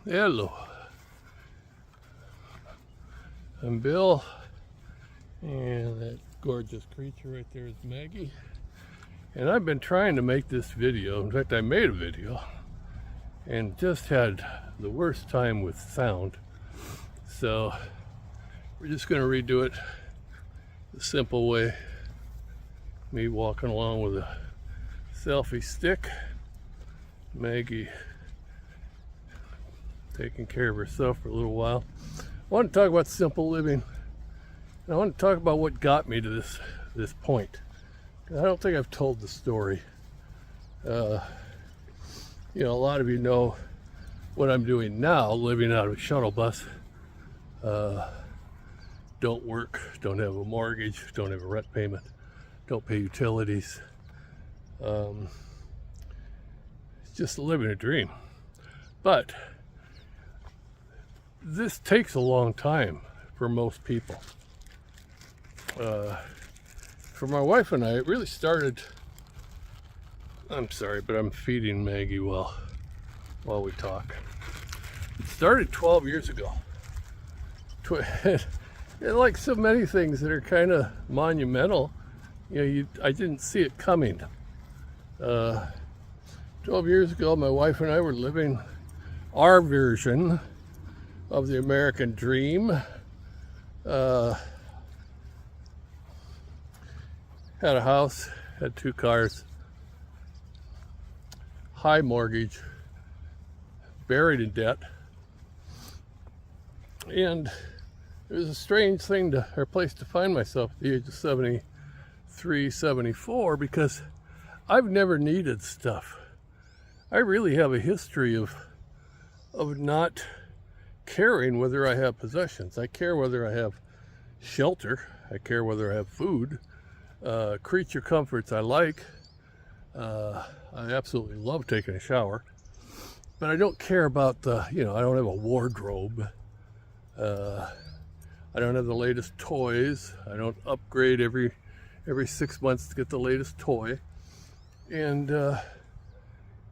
Hello, I'm Bill, and that gorgeous creature right there is Maggie. And I've been trying to make this video. In fact, I made a video and just had the worst time with sound. So we're just going to redo it the simple way. Me walking along with a selfie stick. Maggie taking care of herself for a little while. I want to talk about simple living. And I want to talk about what got me to this point. I don't think I've told the story. A lot of you know what I'm doing now, living out of a shuttle bus. Don't work, don't have a mortgage, don't have a rent payment, don't pay utilities. It's just living a dream. But this takes a long time for most people. For my wife and I, it really started, I'm sorry, but I'm feeding Maggie while we talk. It started 12 years ago. And like so many things that are kind of monumental, I didn't see it coming. 12 years ago, my wife and I were living our version of the American dream. Had a house, had 2 cars, high mortgage, buried in debt. And it was a strange place to find myself at the age of 73, 74, because I've never needed stuff. I really have a history of not caring whether I have possessions. I care whether I have shelter. I care whether I have food. Creature comforts I like. I absolutely love taking a shower. But I don't care about I don't have a wardrobe. I don't have the latest toys. I don't upgrade every 6 months to get the latest toy. And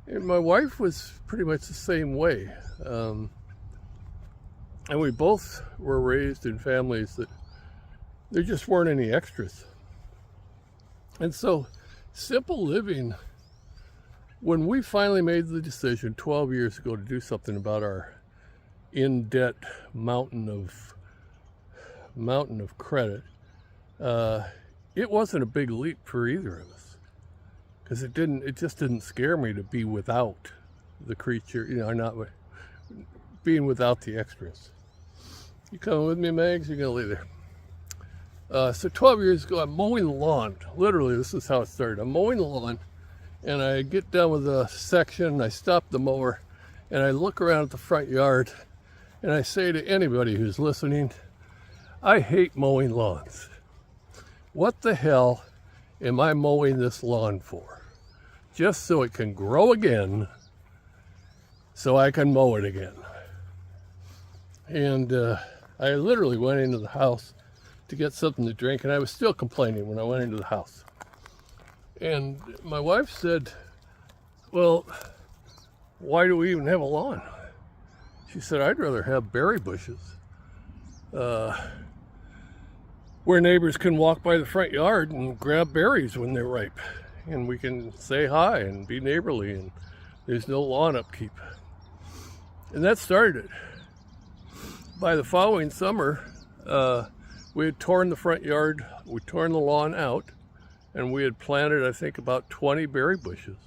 my wife was pretty much the same way. And we both were raised in families that there just weren't any extras. And so simple living, when we finally made the decision 12 years ago to do something about our in-debt mountain of credit, it wasn't a big leap for either of us, because it just didn't scare me to be without the creature, not being without the extras. You coming with me, Mags? You're gonna leave there. So 12 years ago, I'm mowing the lawn. Literally, this is how it started. I'm mowing the lawn, and I get done with a section, I stop the mower, and I look around at the front yard, and I say to anybody who's listening, I hate mowing lawns. What the hell am I mowing this lawn for? Just so it can grow again, so I can mow it again. And I literally went into the house to get something to drink, and I was still complaining when I went into the house. And my wife said, well, why do we even have a lawn? She said, I'd rather have berry bushes where neighbors can walk by the front yard and grab berries when they're ripe, and we can say hi and be neighborly, and there's no lawn upkeep. And that started it. By the following summer, we had torn the front yard, we torn the lawn out, and we had planted, I think, about 20 berry bushes.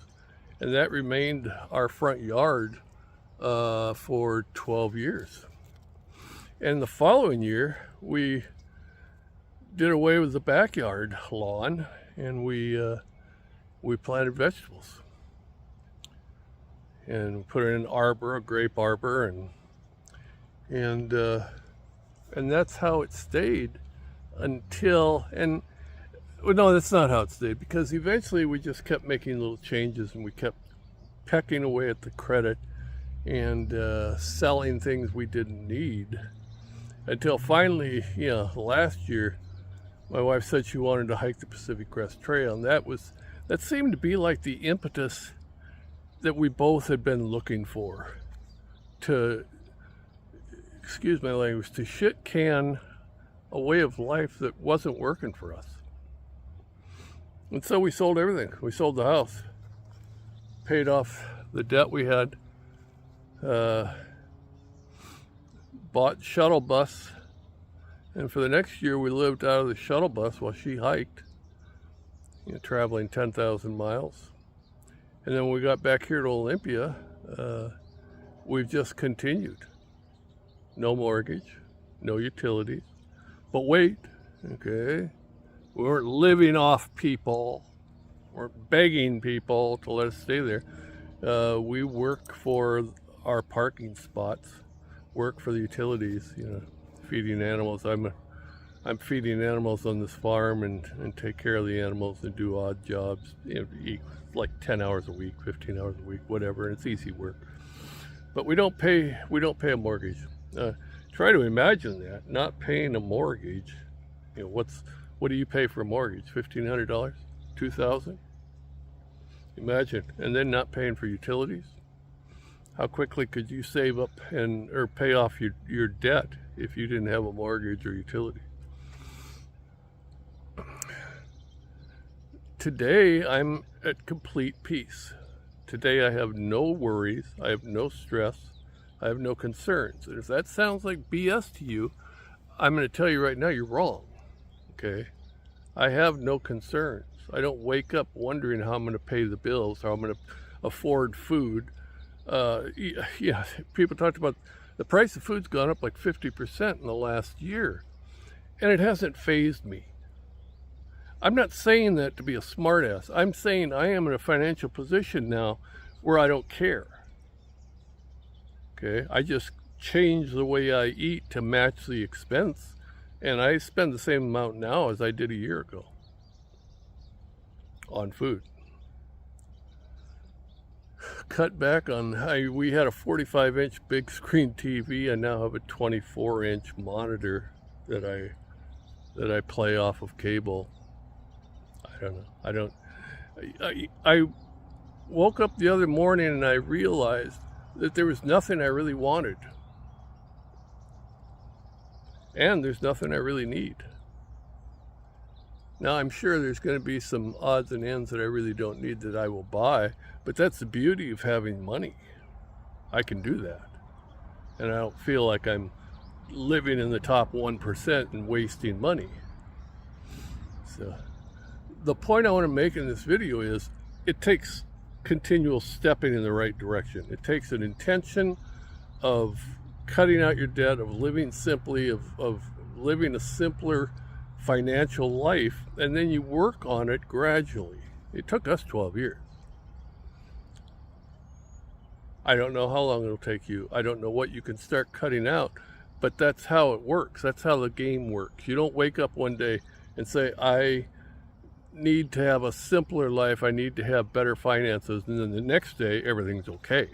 And that remained our front yard for 12 years. And the following year, we did away with the backyard lawn, and we planted vegetables. And we put in an arbor, a grape arbor, and that's how it stayed until, no, that's not how it stayed, because eventually we just kept making little changes, and we kept pecking away at the credit and selling things we didn't need, until finally, last year, my wife said she wanted to hike the Pacific Crest Trail, and that seemed to be like the impetus that we both had been looking for, to excuse my language, to shit can a way of life that wasn't working for us. And so we sold everything. We sold the house, paid off the debt we had, bought shuttle bus, and for the next year we lived out of the shuttle bus while she hiked, traveling 10,000 miles. And then when we got back here to Olympia, we've just continued. No mortgage, no utilities. But wait, okay, we weren't living off people, we're begging people to let us stay there. We work for our parking spots, work for the utilities, feeding animals. I'm feeding animals on this farm and take care of the animals and do odd jobs, like 10 hours a week, 15 hours a week, whatever. And it's easy work. But we don't pay a mortgage. Try to imagine that, not paying a mortgage. What do you pay for a mortgage? $1,500? $2,000? Imagine. And then not paying for utilities. How quickly could you save up or pay off your debt if you didn't have a mortgage or utility? Today, I'm at complete peace. Today, I have no worries. I have no stress. I have no concerns. And if that sounds like BS to you, I'm going to tell you right now, you're wrong. Okay? I have no concerns. I don't wake up wondering how I'm going to pay the bills, how I'm going to afford food. People talked about the price of food's gone up like 50% in the last year, and it hasn't fazed me. I'm not saying that to be a smartass. I'm saying I am in a financial position now where I don't care. Okay, I just change the way I eat to match the expense, and I spend the same amount now as I did a year ago on food. Cut back on, we had a 45-inch big screen TV. I now have a 24-inch monitor that I play off of cable. I don't know. I woke up the other morning and I realized that there was nothing I really wanted. And there's nothing I really need. Now, I'm sure there's going to be some odds and ends that I really don't need that I will buy, but that's the beauty of having money. I can do that. And I don't feel like I'm living in the top 1% and wasting money. So, the point I want to make in this video is it takes continual stepping in the right direction. It takes an intention of cutting out your debt, of living simply, of living a simpler financial life, and then you work on it gradually. It took us 12 years. I don't know how long it'll take you. I don't know what you can start cutting out, but that's how it works. That's how the game works. You don't wake up one day and say, I need to have a simpler life. I need to have better finances. And then the next day, everything's okay.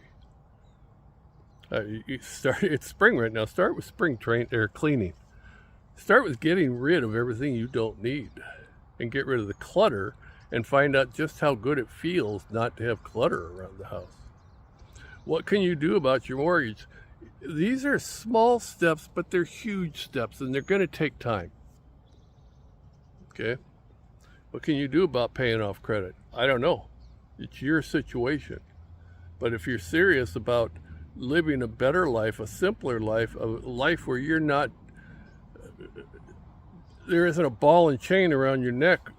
It's spring right now. Start with spring cleaning. Start with getting rid of everything you don't need and get rid of the clutter and find out just how good it feels not to have clutter around the house. What can you do about your mortgage? These are small steps, but they're huge steps, and they're going to take time. Okay? What can you do about paying off credit? I don't know. It's your situation. But if you're serious about living a better life, a simpler life, a life where you're not, there isn't a ball and chain around your neck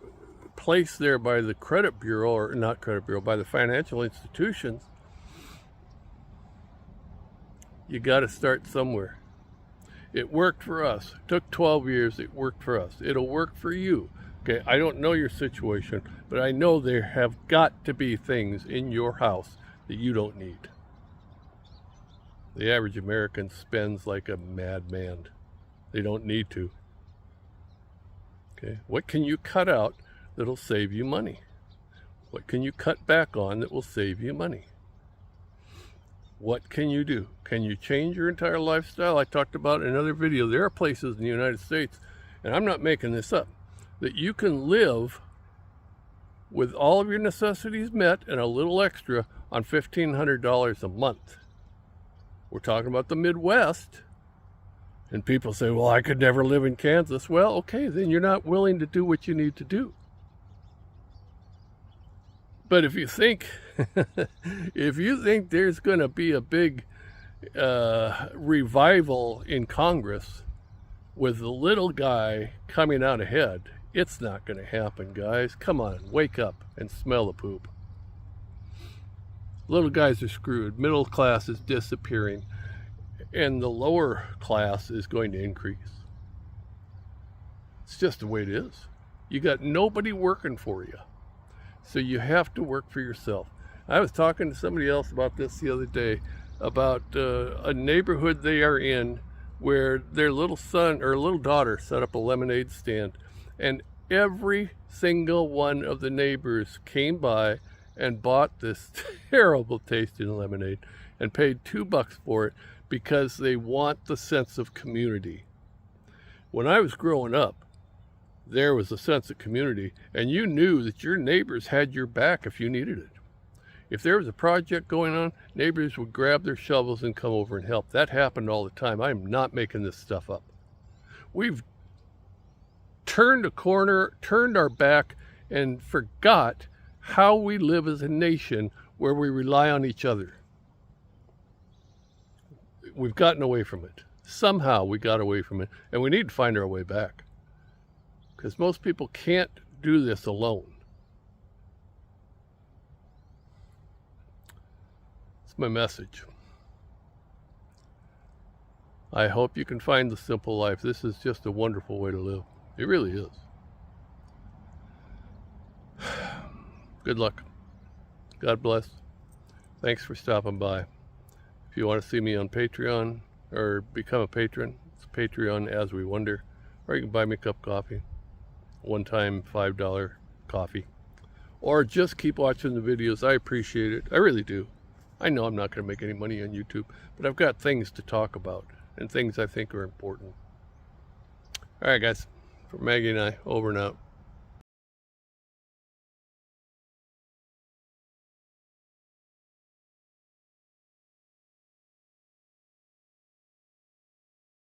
placed there by the credit bureau, or not credit bureau, by the financial institutions, you got to start somewhere. It worked for us. It took 12 years. It worked for us. It'll work for you. Okay, I don't know your situation, but I know there have got to be things in your house that you don't need. The average American spends like a madman. They don't need to. Okay, what can you cut out that'll save you money? What can you cut back on that will save you money? What can you do? Can you change your entire lifestyle? I talked about in another video, there are places in the United States, and I'm not making this up, that you can live with all of your necessities met and a little extra on $1,500 a month. We're talking about the Midwest. And people say, well, I could never live in Kansas. Well, okay, then you're not willing to do what you need to do. But if you think there's going to be a big revival in Congress with the little guy coming out ahead, it's not going to happen, guys. Come on, wake up and smell the poop. Little guys are screwed. Middle class is disappearing, and the lower class is going to increase. It's just the way it is. You got nobody working for you, so you have to work for yourself. I was talking to somebody else about this the other day, about a neighborhood they are in where their little son or little daughter set up a lemonade stand, and every single one of the neighbors came by and bought this terrible tasting lemonade and paid $2 for it because they want the sense of community. When I was growing up, there was a sense of community, and you knew that your neighbors had your back if you needed it. If there was a project going on, neighbors would grab their shovels and come over and help. That happened all the time. I'm not making this stuff up. We've turned a corner, turned our back, and forgot how we live as a nation where we rely on each other. We've gotten away from it. Somehow we got away from it, and we need to find our way back. Because most people can't do this alone. It's my message. I hope you can find the simple life. This is just a wonderful way to live. It really is. Good luck. God bless. Thanks for stopping by. If you want to see me on Patreon or become a patron, it's Patreon As We Wonder. Or you can buy me a cup of coffee. One-time $5 coffee. Or just keep watching the videos. I appreciate it. I really do. I know I'm not going to make any money on YouTube, but I've got things to talk about and things I think are important. All right, guys. For Maggie and I, over and out.